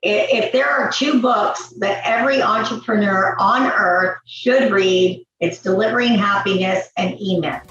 If there are two books that every entrepreneur on earth should read, it's Delivering Happiness and E-Myth.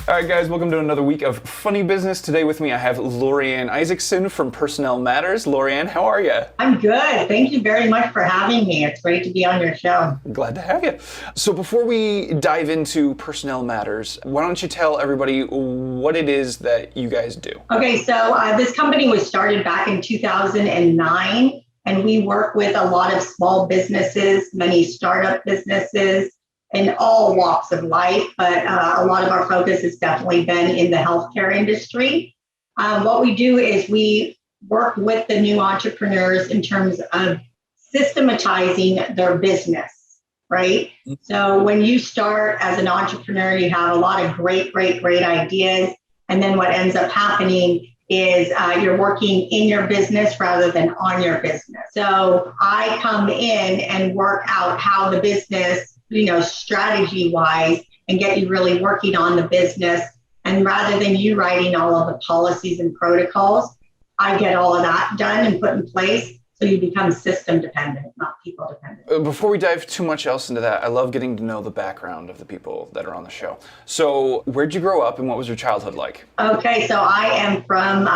All right, guys, welcome to another week of Funny Business. Today with me, I have Lorianne Isaacson from Personnel Matters. Lorianne, how are you? I'm good. Thank you very much for having me. It's great to be on your show. Glad to have you. So before we dive into Personnel Matters, why don't you tell everybody what it is that you guys do? Okay, so this company was started back in 2009, and we work with a lot of small businesses, many startup businesses, in all walks of life, but a lot of our focus has definitely been in the healthcare industry. What we do is we work with the new entrepreneurs in terms of systematizing their business, right? So when you start as an entrepreneur, you have a lot of great ideas. And then what ends up happening is you're working in your business rather than on your business. So I come in and work out how the business, strategy wise, and get you really working on the business. And rather than you writing all of the policies and protocols, I get all of that done and put in place. So you become system dependent, not people dependent. Before we dive too much else into that, I love getting to know the background of the people that are on the show. So where'd you grow up and what was your childhood like? Okay, so I am from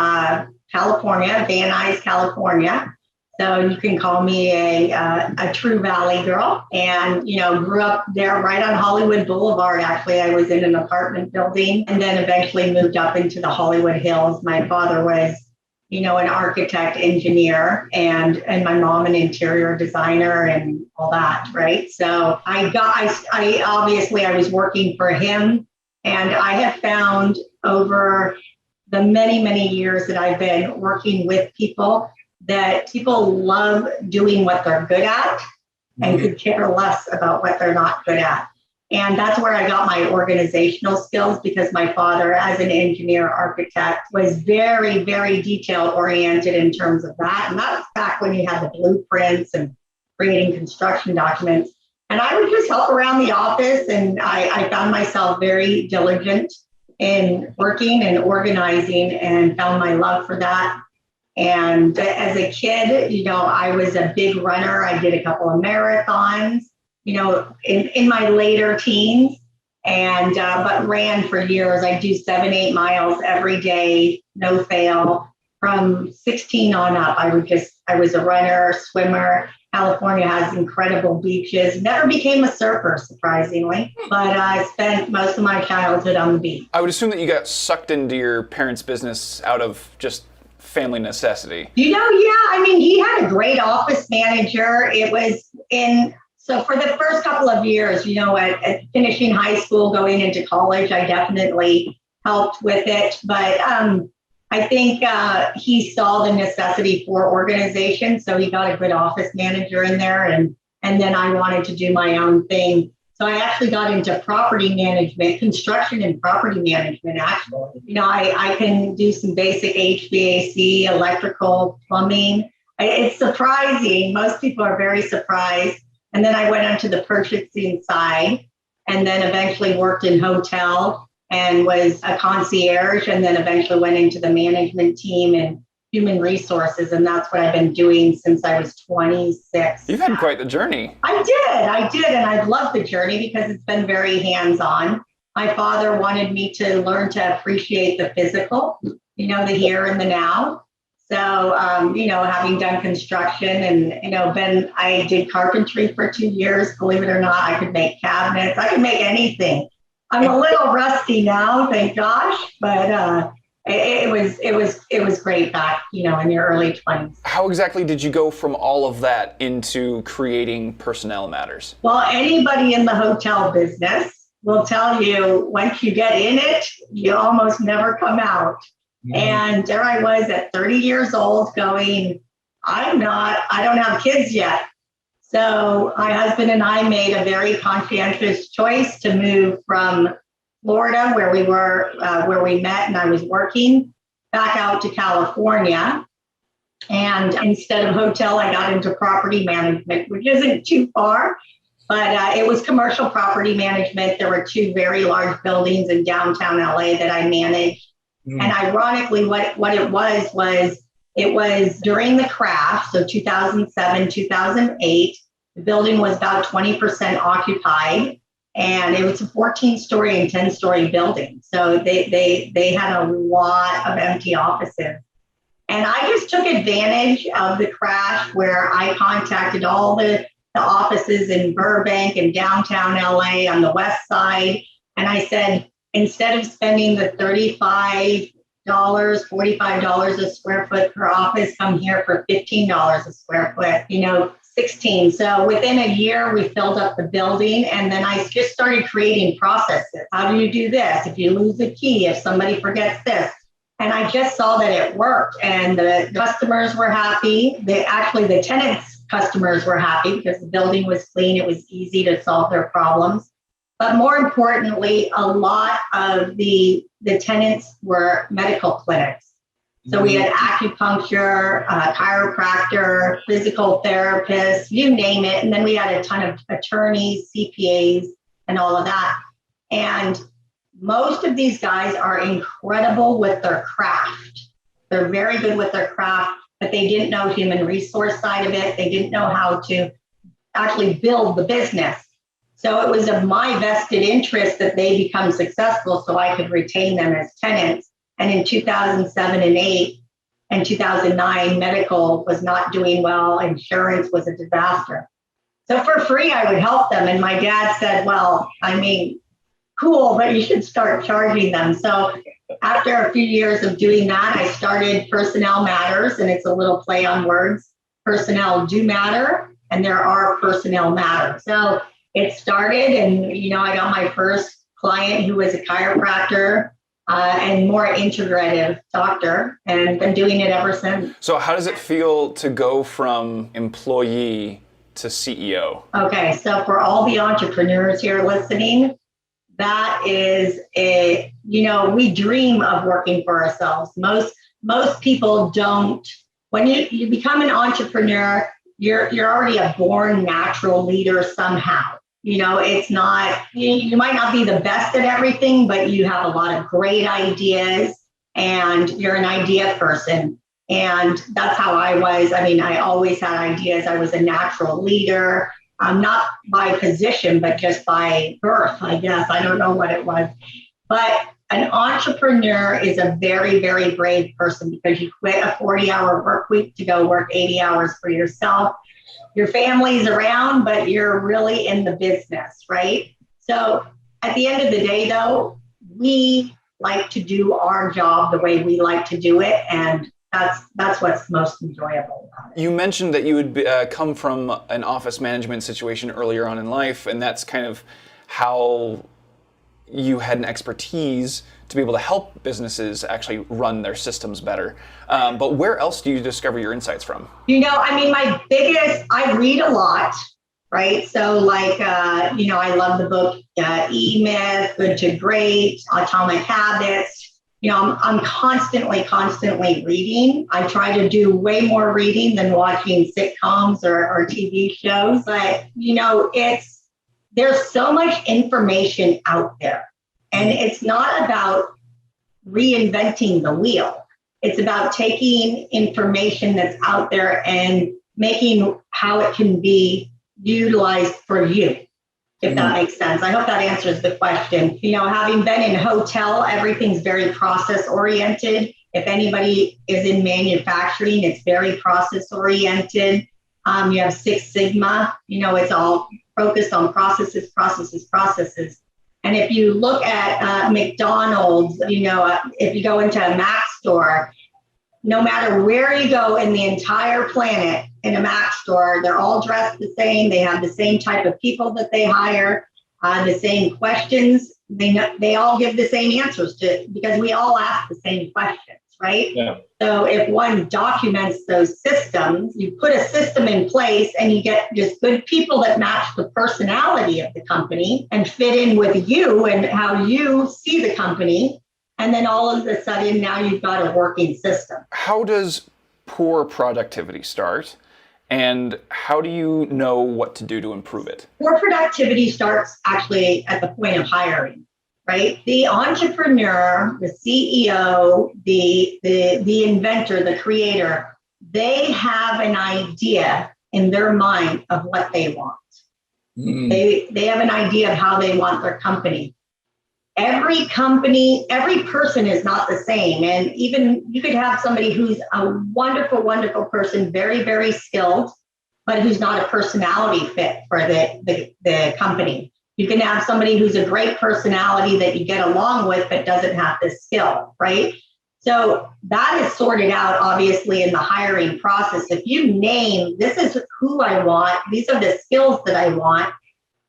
California, Van Nuys, California. So you can call me a true Valley girl, and, grew up there right on Hollywood Boulevard. Actually, I was in an apartment building and then eventually moved up into the Hollywood Hills. My father was, an architect, engineer, and my mom an interior designer and all that, right? So I was working for him, and I have found over the many years that I've been working with people that people love doing what they're good at and could care less about what they're not good at. And that's where I got my organizational skills, because my father, as an engineer architect, was very detail oriented in terms of that. And that's back when you had the blueprints and creating construction documents. And I would just help around the office, and I found myself very diligent in working and organizing and found my love for that. And as a kid, I was a big runner. I did a couple of marathons, in my later teens, and but ran for years. I do 7-8 miles every day, no fail. From 16 on up, I was a runner, swimmer. California has incredible beaches. Never became a surfer, surprisingly, but I spent most of my childhood on the beach. I would assume that you got sucked into your parents' business out of just family necessity. He had a great office manager. So for the first couple of years, at finishing high school, going into college, I definitely helped with it. But I think he saw the necessity for organization. So he got a good office manager in there. And then I wanted to do my own thing. So I actually got into property management, construction and property management, actually. I can do some basic HVAC, electrical, plumbing. It's surprising. Most people are very surprised. And then I went onto the purchasing side, and then eventually worked in hotel and was a concierge, and then eventually went into the management team and human resources. And that's what I've been doing since I was 26. You've had quite the journey. I did. And I've loved the journey because it's been very hands-on. My father wanted me to learn to appreciate the physical, the here and the now. So, having done construction and, I did carpentry for 2 years. Believe it or not, I could make cabinets. I could make anything. I'm a little rusty now, thank gosh, but it was great back, in your early 20s. How exactly did you go from all of that into creating Personnel Matters? Well, anybody in the hotel business will tell you once you get in it, you almost never come out. Mm-hmm. And there I was at 30 years old going, I don't have kids yet. So my husband and I made a very conscientious choice to move from Florida, where we met and I was working, back out to California. And instead of hotel, I got into property management, which isn't too far, but it was commercial property management. There were 2 very large buildings in downtown LA that I managed. And ironically, what it was during the crash, so 2007, 2008, the building was about 20% occupied, and it was a 14-story and 10-story building. So they had a lot of empty offices. And I just took advantage of the crash where I contacted all the offices in Burbank and downtown LA on the west side. And I said, instead of spending the $35, $45 a square foot per office, come here for $15 a square foot, 16. So within a year, we filled up the building, and then I just started creating processes. How do you do this? If you lose a key, if somebody forgets this. And I just saw that it worked, and the customers were happy. The tenants' customers were happy because the building was clean. It was easy to solve their problems. But more importantly, a lot of the tenants were medical clinics. So we had acupuncture, chiropractor, physical therapists, you name it. And then we had a ton of attorneys, CPAs, and all of that. And most of these guys are incredible with their craft. They're very good with their craft, but they didn't know human resource side of it. They didn't know how to actually build the business. So it was of my vested interest that they become successful so I could retain them as tenants. And in 2007 and 8 and 2009, medical was not doing well. Insurance was a disaster. So for free, I would help them. And my dad said, well, cool, but you should start charging them. So after a few years of doing that, I started Personnel Matters, and it's a little play on words. Personnel do matter, and there are personnel matter. So it started, and I got my first client who was a chiropractor and more integrative doctor, and been doing it ever since. So how does it feel to go from employee to CEO? Okay, so for all the entrepreneurs here listening, that is we dream of working for ourselves. Most people don't. When you become an entrepreneur, you're already a born natural leader somehow. It's not, you might not be the best at everything, but you have a lot of great ideas and you're an idea person. And that's how I was. I always had ideas. I was a natural leader, not by position, but just by birth, I guess. I don't know what it was. But an entrepreneur is a very, very brave person because you quit a 40-hour work week to go work 80 hours for yourself. Your family's around, but you're really in the business, right? So at the end of the day, though, we like to do our job the way we like to do it, and that's what's most enjoyable about it. You mentioned that you would come from an office management situation earlier on in life, and that's kind of how you had an expertise to be able to help businesses actually run their systems better. But where else do you discover your insights from? I read a lot, right? So I love the book E-Myth, Good to Great, Atomic Habits. I'm constantly reading. I try to do way more reading than watching sitcoms or TV shows. But, there's so much information out there. And it's not about reinventing the wheel. It's about taking information that's out there and making how it can be utilized for you, if that makes sense. I hope that answers the question. Having been in hotel, everything's very process oriented. If anybody is in manufacturing, it's very process oriented. You have Six Sigma, it's all focused on processes. And if you look at McDonald's, if you go into a Mac store, no matter where you go in the entire planet in a Mac store, they're all dressed the same. They have the same type of people that they hire, the same questions. They all give the same answers because we all ask the same questions, right? Yeah. So if one documents those systems, you put a system in place and you get just good people that match the personality of the company and fit in with you and how you see the company. And then all of a sudden, now you've got a working system. How does poor productivity start? And how do you know what to do to improve it? Poor productivity starts actually at the point of hiring. right? The entrepreneur, the CEO, the inventor, the creator, they have an idea in their mind of what they want. They have an idea of how they want their company. Every company, every person is not the same. And even you could have somebody who's a wonderful, wonderful person, very, very skilled, but who's not a personality fit for the company. You can have somebody who's a great personality that you get along with, but doesn't have the skill, right? So that is sorted out, obviously, in the hiring process. If you name, this is who I want, these are the skills that I want.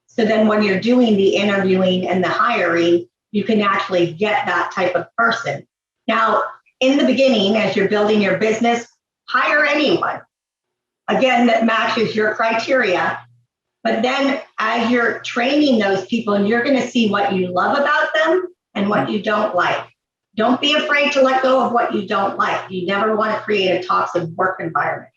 So then when you're doing the interviewing and the hiring, you can actually get that type of person. Now, in the beginning, as you're building your business, hire anyone, again, that matches your criteria. But then as you're training those people, you're going to see what you love about them and what you don't like. Don't be afraid to let go of what you don't like. You never want to create a toxic work environment.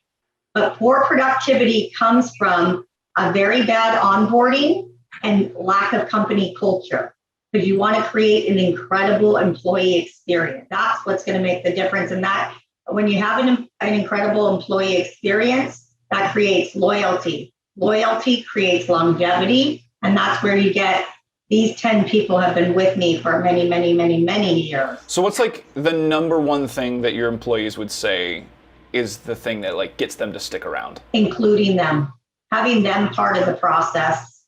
But poor productivity comes from a very bad onboarding and lack of company culture, because you want to create an incredible employee experience. That's what's going to make the difference. And that when you have an incredible employee experience, that creates loyalty. Loyalty creates longevity. And that's where you get, these 10 people have been with me for many, many, many, many years. So what's like the number one thing that your employees would say is the thing that like gets them to stick around? Including them, having them part of the process,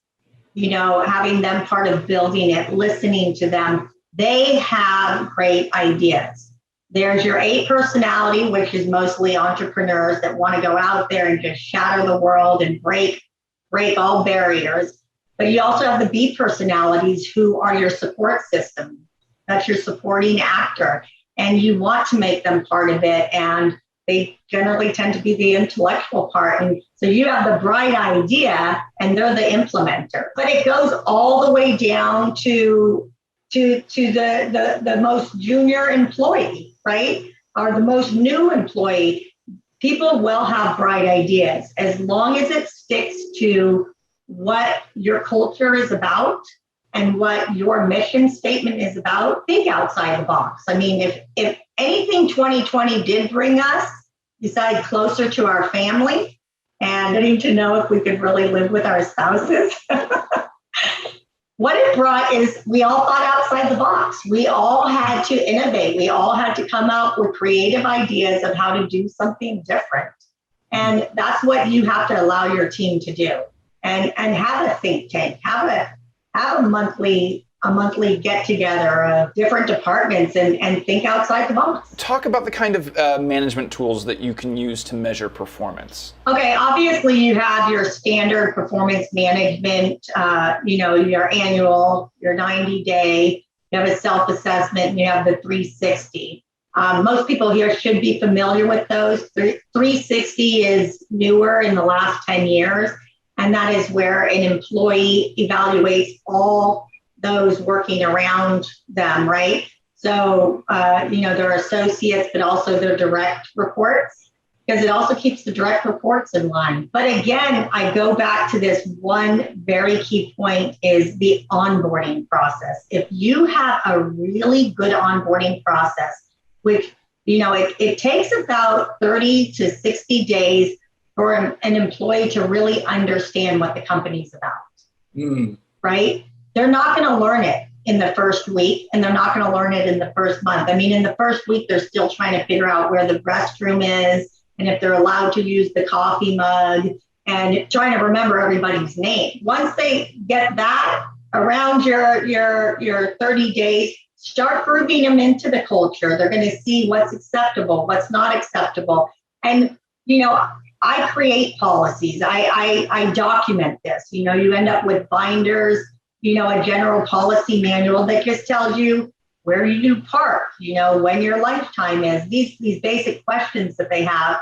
having them part of building it, listening to them. They have great ideas. There's your A personality, which is mostly entrepreneurs that want to go out there and just shatter the world and break all barriers. But you also have the B personalities, who are your support system. That's your supporting actor. And you want to make them part of it. And they generally tend to be the intellectual part. And so you have the bright idea and they're the implementer. But it goes all the way down to the most junior employee, right? Or the most new employee. People will have bright ideas as long as it sticks to what your culture is about and what your mission statement is about. Think outside the box. I mean, if anything 2020 did bring us, besides closer to our family and getting to know if we could really live with our spouses, what it brought is we all thought outside the box. We all had to innovate. We all had to come up with creative ideas of how to do something different. And that's what you have to allow your team to do. And have a think tank, have a monthly get together of different departments and think outside the box. Talk about the kind of management tools that you can use to measure performance. Okay, obviously you have your standard performance management, your annual, your 90-day, you have a self-assessment, and you have the 360. Most people here should be familiar with those. 360 is newer in the last 10 years. And that is where an employee evaluates all those working around them, right? So, their associates, but also their direct reports, because it also keeps the direct reports in line. But again, I go back to this one very key point is the onboarding process. If you have a really good onboarding process, which, it takes about 30 to 60 days for an employee to really understand what the company's about, right? They're not going to learn it in the first week, and they're not going to learn it in the first month. I mean, in the first week, they're still trying to figure out where the restroom is and if they're allowed to use the coffee mug and trying to remember everybody's name. Once they get that around your 30 days, start grouping them into the culture. They're going to see what's acceptable, what's not acceptable. And, I create policies. I document this. You end up with binders, a general policy manual that just tells you where you do park, when your lunchtime is, these basic questions that they have.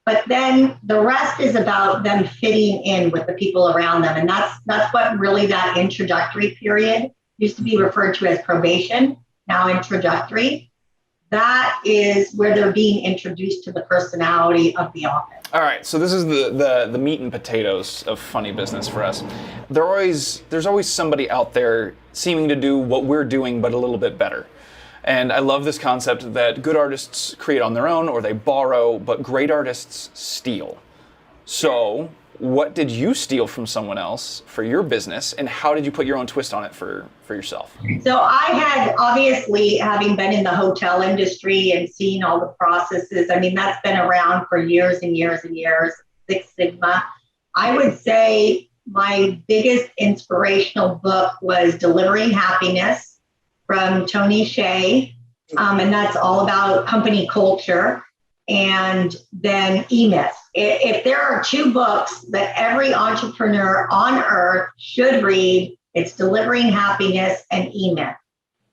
But then the rest is about them fitting in with the people around them. And that's what really that introductory period used to be referred to as probation, now introductory. that is where they're being introduced to the personality of the office. All right, so this is the meat and potatoes of funny business for us. There's always somebody out there seeming to do what we're doing, but a little bit better. And I love this concept that good artists create on their own or they borrow, but great artists steal. So what did you steal from someone else for your business, and how did you put your own twist on it for yourself? So I had, obviously, having been in the hotel industry and seen all the processes, I mean, that's been around for years and years and years, Six Sigma. I would say my biggest inspirational book was Delivering Happiness from Tony Hsieh, and that's all about company culture. And then E-Myth. If there are two books that every entrepreneur on earth should read, it's Delivering Happiness and E-Myth.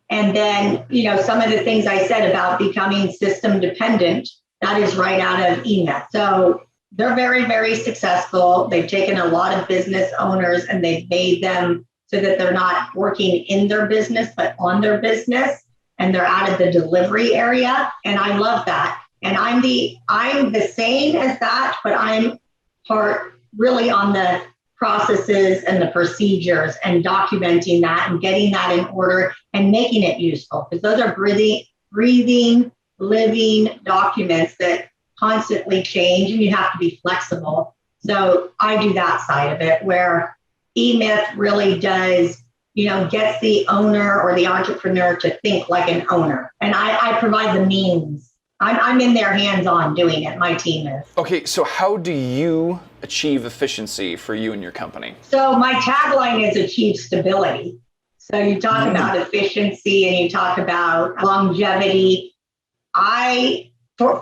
And then, some of the things I said about becoming system dependent, that is right out of E-Myth. So they're very, very successful. They've taken a lot of business owners and they've made them so that they're not working in their business, but on their business, and they're out of the delivery area. And I love that. And I'm the same as that, but I'm part really on the processes and the procedures and documenting that and getting that in order and making it useful, because those are breathing, living documents that constantly change, and you have to be flexible. So I do that side of it, where E-Myth really does, gets the owner or the entrepreneur to think like an owner. And I provide the means. I'm in there hands-on doing it. My team is. Okay, so how do you achieve efficiency for you and your company? So my tagline is achieve stability. So you talk about efficiency and you talk about longevity. For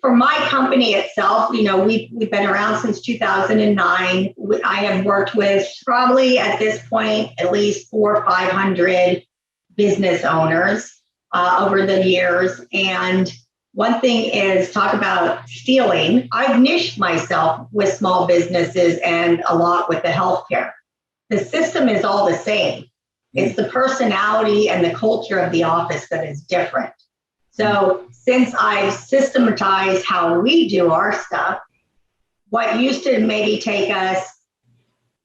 my company itself, we've been around since 2009. I have worked with probably at this point at least 400 or 500 business owners over the years. And one thing is, talk about stealing. I've niched myself with small businesses and a lot with the healthcare. The system is all the same. It's the personality and the culture of the office that is different. So since I've systematized how we do our stuff, what used to maybe take us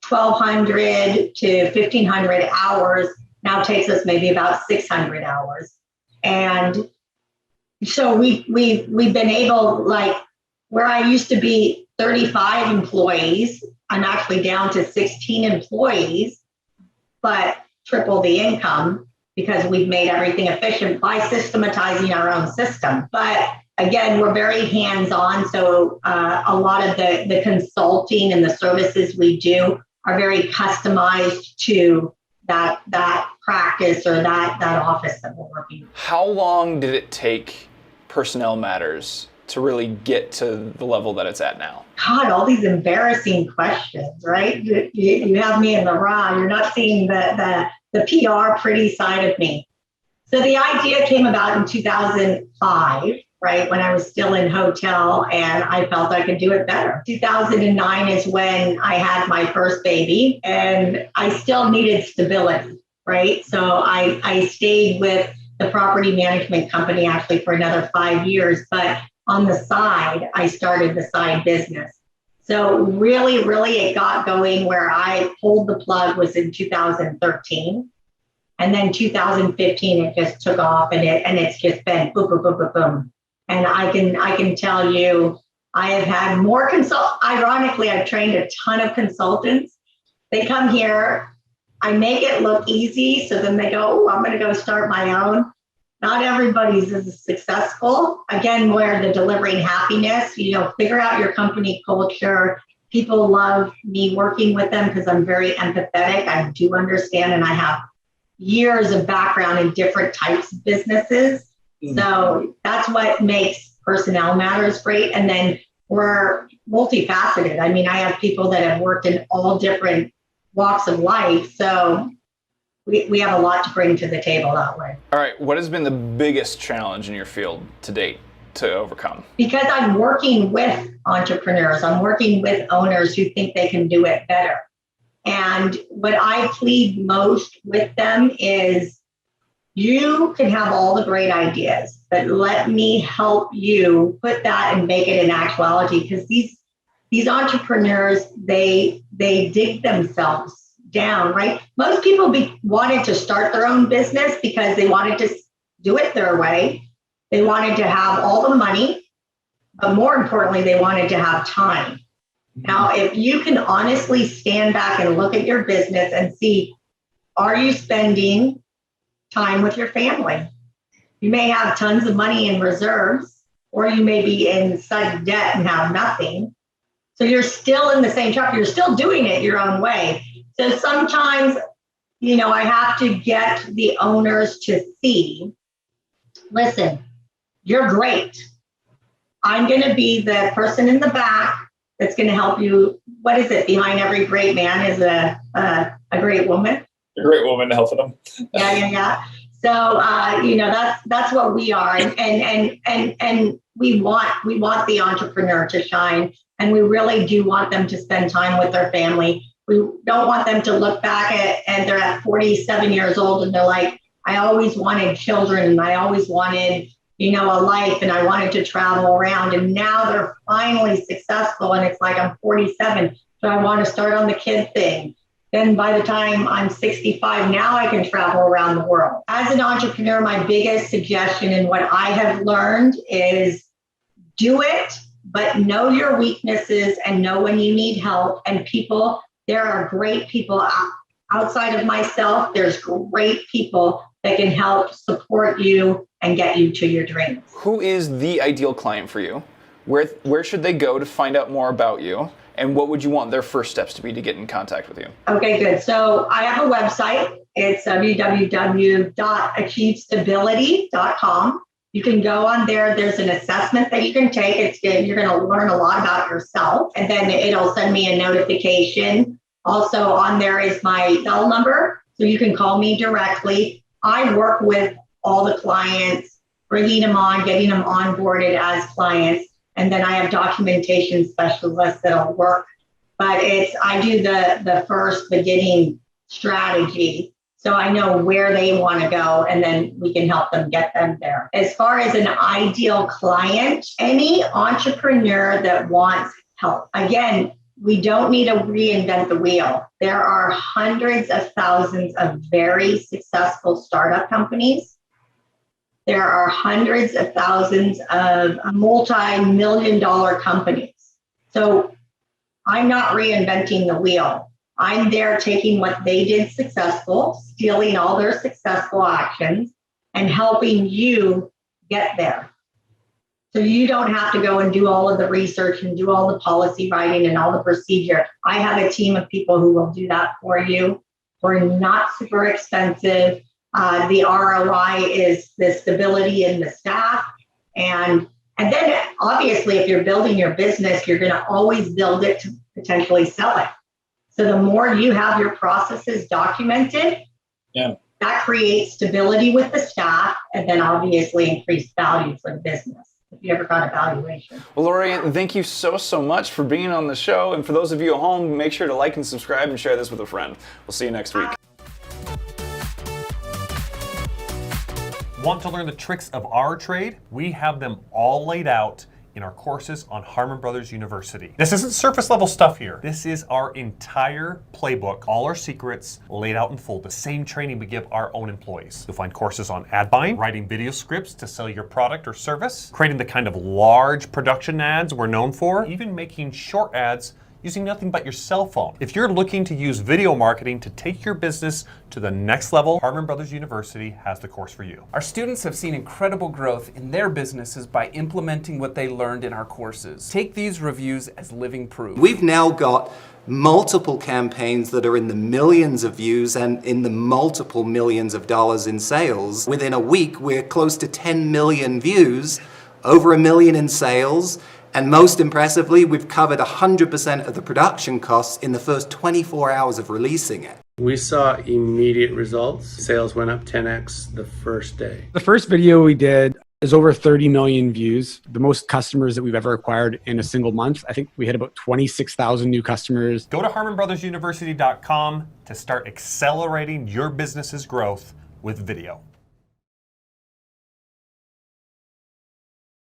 1,200 to 1,500 hours now takes us maybe about 600 hours. And so we've been able, like where I used to be 35 employees, I'm actually down to 16 employees, but triple the income because we've made everything efficient by systematizing our own system. But again, we're very hands-on. So a lot of the consulting and the services we do are very customized to that practice or that office that we're working in. How long did it take Personnel Matters to really get to the level that it's at now? God, all these embarrassing questions, right? You have me in the raw. You're not seeing the PR pretty side of me. So the idea came about in 2005, right, when I was still in hotel, and I felt I could do it better. 2009 is when I had my first baby, and I still needed stability, right? So I stayed with the property management company actually for another 5 years, but on the side, I started the side business. So really, it got going where I pulled the plug was in 2013. And then 2015, it just took off, and it's just been boom, boom, boom, boom, boom. And I can tell you, I have had more ironically, I've trained a ton of consultants. They come here, I make it look easy. So then they go, oh, I'm going to go start my own. Not everybody's as successful. Again, where the Delivering Happiness, figure out your company culture. People love me working with them because I'm very empathetic. I do understand, and I have years of background in different types of businesses. So that's what makes Personnel Matters great. And then we're multifaceted. I mean, I have people that have worked in all different walks of life. So we have a lot to bring to the table that way. All right. What has been the biggest challenge in your field to date to overcome? Because I'm working with entrepreneurs. I'm working with owners who think they can do it better. And what I plead most with them is You can have all the great ideas, but let me help you put that and make it an actuality, because these entrepreneurs, they dig themselves down, right? Most people wanted to start their own business because they wanted to do it their way. They wanted to have all the money, but more importantly, they wanted to have time. Now, if you can honestly stand back and look at your business and see, are you spending time with your family? You may have tons of money in reserves, or you may be in such debt and have nothing. So you're still in the same truck. You're still doing it your own way. So sometimes, I have to get the owners to see, listen, you're great. I'm going to be the person in the back that's going to help you. What is it? Behind every great man is a great woman. A great woman helping them. Yeah. So that's what we are, and we want the entrepreneur to shine, and we really do want them to spend time with their family. We don't want them to look back and they're at 47 years old and they're like, I always wanted children and I always wanted a life, and I wanted to travel around, and now they're finally successful, and it's like, I'm 47, so I want to start on the kid thing. Then by the time I'm 65, now I can travel around the world. As an entrepreneur, my biggest suggestion and what I have learned is do it, but know your weaknesses and know when you need help. And people, there are great people outside of myself. There's great people that can help support you and get you to your dreams. Who is the ideal client for you? Where should they go to find out more about you? And what would you want their first steps to be to get in contact with you? Okay, good. So I have a website. It's www.achievestability.com. You can go on there. There's an assessment that you can take. It's good. You're going to learn a lot about yourself, and then it'll send me a notification. Also on there is my cell number, so you can call me directly. I work with all the clients, bringing them on, getting them onboarded as clients. And then I have documentation specialists that'll work. But I do the first beginning strategy. So I know where they want to go, and then we can help them get them there. As far as an ideal client, any entrepreneur that wants help. Again, we don't need to reinvent the wheel. There are hundreds of thousands of very successful startup companies. There are hundreds of thousands of multi-million-dollar companies. So I'm not reinventing the wheel. I'm there taking what they did successful, stealing all their successful actions, and helping you get there. So you don't have to go and do all of the research and do all the policy writing and all the procedure. I have a team of people who will do that for you. We're not super expensive. The ROI is the stability in the staff. And then obviously, if you're building your business, you're going to always build it to potentially sell it. So the more you have your processes documented, that creates stability with the staff, and then obviously increased value for the business. If you ever got a valuation. Well, Lorianne, thank you so much for being on the show. And for those of you at home, make sure to like and subscribe and share this with a friend. We'll see you next week. Want to learn the tricks of our trade? We have them all laid out in our courses on Harmon Brothers University. This isn't surface level stuff here. This is our entire playbook, all our secrets laid out in full, the same training we give our own employees. You'll find courses on ad buying, writing video scripts to sell your product or service, creating the kind of large production ads we're known for, even making short ads using nothing but your cell phone. If you're looking to use video marketing to take your business to the next level, Harmon Brothers University has the course for you. Our students have seen incredible growth in their businesses by implementing what they learned in our courses. Take these reviews as living proof. We've now got multiple campaigns that are in the millions of views and in the multiple millions of dollars in sales. Within a week, we're close to 10 million views, over $1 million in sales, and most impressively, we've covered 100% of the production costs in the first 24 hours of releasing it. We saw immediate results. Sales went up 10x the first day. The first video we did is over 30 million views, the most customers that we've ever acquired in a single month. I think we hit about 26,000 new customers. Go to HarmonBrothersUniversity.com to start accelerating your business's growth with video.